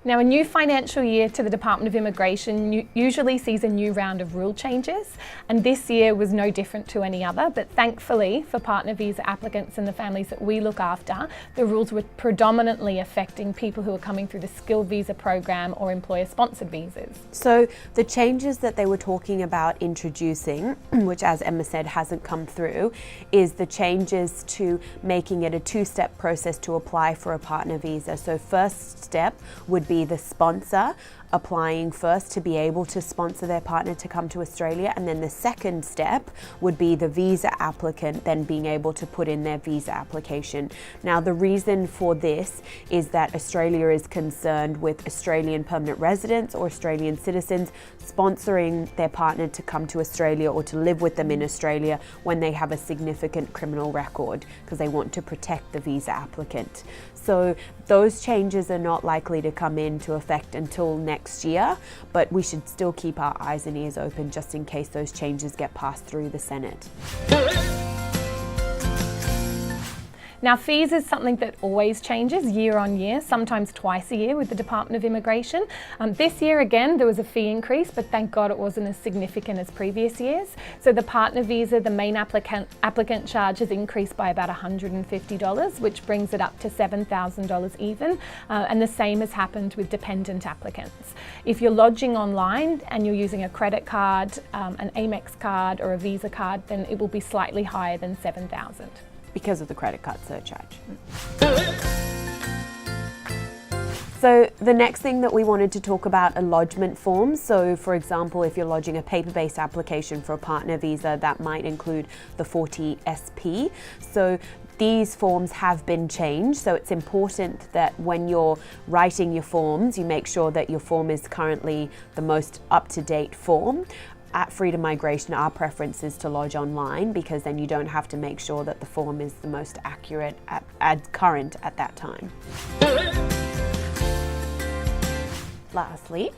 Now, a new financial year to the Department of Immigration usually sees a new round of rule changes, and this year was no different to any other, but thankfully for partner visa applicants and the families that we look after, the rules were predominantly affecting people who are coming through the skilled visa program or employer-sponsored visas. So the changes that they were talking about introducing, which as Emma said hasn't come through, is the changes to making it a two-step process to apply for a partner visa. So first step would be the sponsor applying first to be able to sponsor their partner to come to Australia, and then the second step would be the visa applicant then being able to put in their visa application. Now the reason for this is that Australia is concerned with Australian permanent residents or Australian citizens sponsoring their partner to come to Australia or to live with them in Australia when they have a significant criminal record, because they want to protect the visa applicant. So those changes are not likely to come into effect until next year, but we should still keep our eyes and ears open just in case those changes get passed through the Senate. Now, fees is something that always changes year on year, sometimes twice a year with the Department of Immigration. This year, again, there was a fee increase, but thank God it wasn't as significant as previous years. So the partner visa, the main applicant charge has increased by about $150, which brings it up to $7,000 even. And the same has happened with dependent applicants. If you're lodging online and you're using a credit card, an Amex card or a Visa card, then it will be slightly higher than $7,000. Because of the credit card surcharge. So the next thing that we wanted to talk about are lodgement forms. So for example, if you're lodging a paper-based application for a partner visa, that might include the 40SP. So these forms have been changed, so it's important that when you're writing your forms, you make sure that your form is currently the most up-to-date form. At Freedom Migration, our preference is to lodge online, because then you don't have to make sure that the form is the most accurate current at that time. Lastly,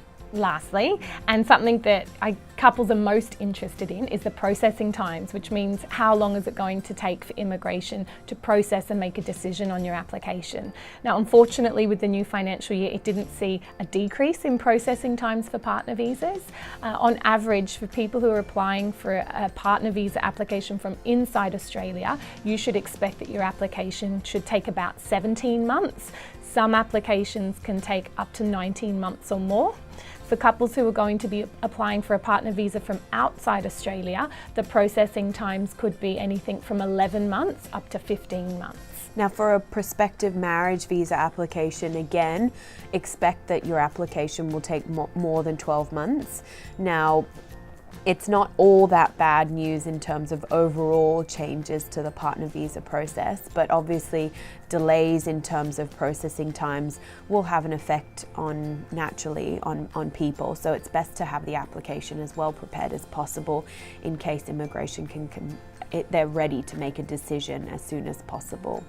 and something that couples are most interested in is the processing times, which means how long is it going to take for immigration to process and make a decision on your application. Now, unfortunately, with the new financial year, it didn't see a decrease in processing times for partner visas. On average, for people who are applying for a partner visa application from inside Australia, you should expect that your application should take about 17 months. Some applications can take up to 19 months or more. For couples who are going to be applying for a partner visa from outside Australia, the processing times could be anything from 11 months up to 15 months. Now for a prospective marriage visa application, again, expect that your application will take more than 12 months. Now, it's not all that bad news in terms of overall changes to the partner visa process, but obviously delays in terms of processing times will have an effect naturally on people. So it's best to have the application as well prepared as possible in case immigration they're ready to make a decision as soon as possible.